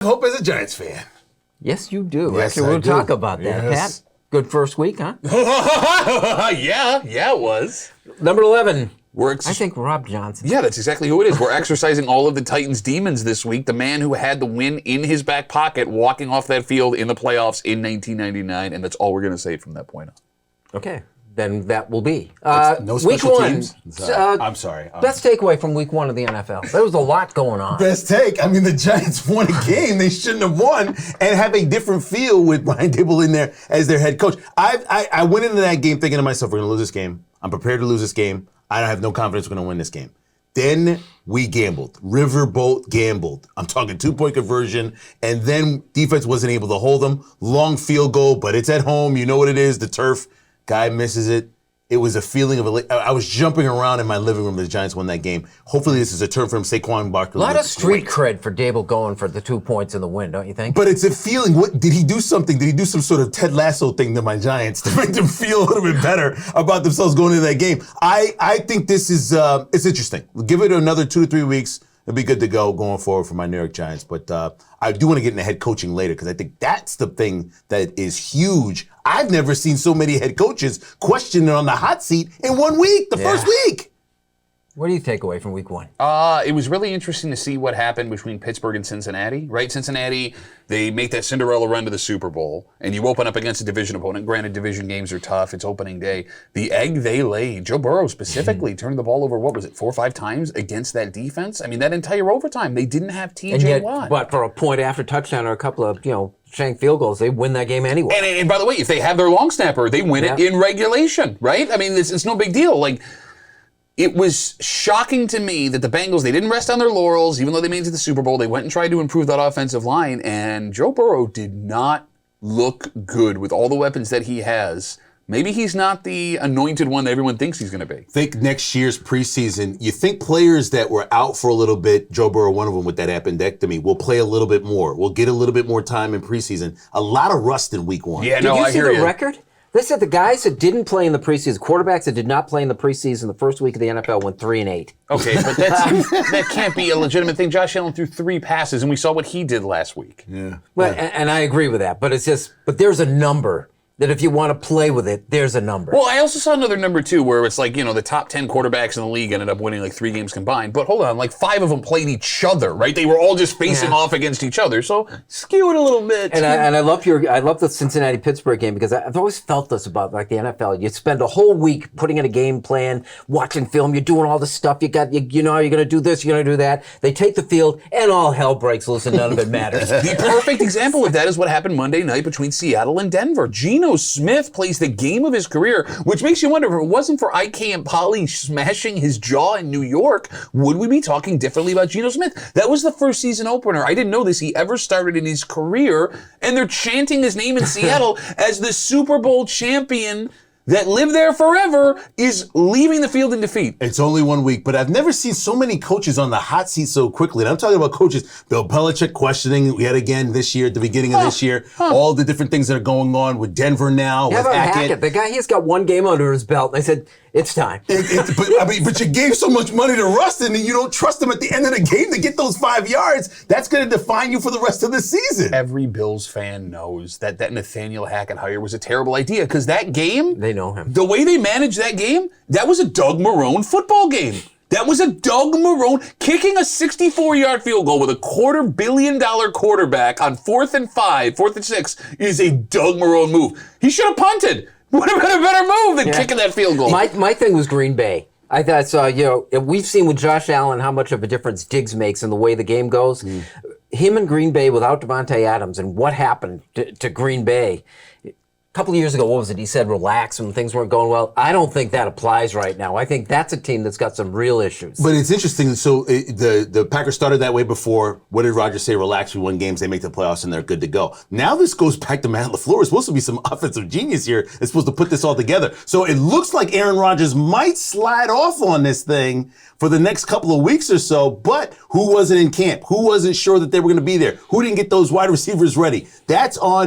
hope as a Giants fan. Yes, you do. Yes, Actually, we'll talk about that. Yes. Pat, good first week, huh? yeah, it was. Number 11. I think Rob Johnson. Yeah, that's exactly who it is. We're exercising all of the Titans' demons this week. The man who had the win in his back pocket walking off that field in the playoffs in 1999, and that's all we're going to say from that point on. Okay, then that will be. No special week one, teams? I'm sorry. Best takeaway from week one of the NFL. There was a lot going on. Best take. I mean, the Giants won a game they shouldn't have won and have a different feel with Brian Daboll in there as their head coach. I went into that game thinking to myself, we're going to lose this game. I'm prepared to lose this game. I have no confidence we're going to win this game. Then we gambled. Riverboat gambled. I'm talking 2-point conversion. And then defense wasn't able to hold them. Long field goal, but it's at home. You know what it is, the turf. Guy misses it. It was a feeling of I was jumping around in my living room as the Giants won that game. Hopefully this is a turn from Saquon Barkley. A lot of street cred for Daboll going for the 2 points in the win, don't you think? But it's a feeling. What did he do something? Did he do some sort of Ted Lasso thing to my Giants to make them feel a little bit better about themselves going into that game? I think this is it's interesting. We'll give it another 2 to 3 weeks. It'll be good to go going forward for my New York Giants. But I do want to get into head coaching later because I think that's the thing that is huge. I've never seen so many head coaches questioned on the hot seat in 1 week, the first week. What do you take away from week one? It was really interesting to see what happened between Pittsburgh and Cincinnati, right? Cincinnati, they make that Cinderella run to the Super Bowl, and you open up against a division opponent. Granted, division games are tough. It's opening day. The egg they laid, Joe Burrow specifically turned the ball over, 4 or 5 times against that defense? I mean, that entire overtime, they didn't have TJ Watt. But for a point after touchdown or a couple of, shank field goals, they win that game anyway. And by the way, if they have their long snapper, they win it in regulation, right? I mean, it's no big deal. It was shocking to me that the Bengals, they didn't rest on their laurels, even though they made it to the Super Bowl. They went and tried to improve that offensive line, and Joe Burrow did not look good with all the weapons that he has. Maybe he's not the anointed one that everyone thinks he's going to be. Think next year's preseason. You think players that were out for a little bit, Joe Burrow, one of them with that appendectomy, will play a little bit more. We'll get a little bit more time in preseason. A lot of rust in week one. Yeah, Did you see the record? They said the guys that didn't play in the preseason, quarterbacks that did not play in the preseason the first week of the NFL went 3-8. Okay, but that can't be a legitimate thing. Josh Allen threw 3 passes, and we saw what he did last week. Yeah. Well, and I agree with that, but but there's a number that if you want to play with it, there's a number. Well, I also saw another number, too, where it's the top 10 quarterbacks in the league ended up winning 3 games combined. But hold on, 5 of them played each other, right? They were all just facing off against each other. So skew it a little bit. And I love the Cincinnati-Pittsburgh game because I've always felt this about the NFL. You spend a whole week putting in a game plan, watching film, you're doing all the stuff. You know you're going to do this, you're going to do that. They take the field, and all hell breaks loose, and none of it matters. The perfect example of that is what happened Monday night between Seattle and Denver. Geno Smith plays the game of his career, which makes you wonder if it wasn't for IK and Polly smashing his jaw in New York, would we be talking differently about Geno Smith? That was the first season opener. I didn't know this. He ever started in his career, and they're chanting his name in Seattle as the Super Bowl champion that lived there forever is leaving the field in defeat. It's only 1 week, but I've never seen so many coaches on the hot seat so quickly. And I'm talking about coaches, Bill Belichick questioning yet again this year, at the beginning of this year, all the different things that are going on with Denver now, with Hackett. The guy, he's got 1 game under his belt. And they said, it's time. But you gave so much money to Rustin and you don't trust him at the end of the game to get those 5 yards. That's going to define you for the rest of the season. Every Bills fan knows that Nathaniel Hackett hire was a terrible idea because that game, they know him. The way they managed that game, that was a Doug Marrone football game. That was a Doug Marrone kicking a 64-yard field goal with a $250 million quarterback on 4th and 5, 4th and 6 is a Doug Marrone move. He should have punted. Would have been a better move than kicking that field goal. My thing was Green Bay. I thought, we've seen with Josh Allen how much of a difference Diggs makes in the way the game goes. Him and Green Bay without Devontae Adams and what happened to Green Bay. A couple of years ago, what was it? He said relax when things weren't going well. I don't think that applies right now. I think that's a team that's got some real issues. But it's interesting. So the Packers started that way before. What did Rodgers say? Relax, we win games, they make the playoffs, and they're good to go. Now this goes back to Matt LaFleur. It's supposed to be some offensive genius here. It's supposed to put this all together. So it looks like Aaron Rodgers might slide off on this thing for the next couple of weeks or so. But who wasn't in camp? Who wasn't sure that they were going to be there? Who didn't get those wide receivers ready? That's on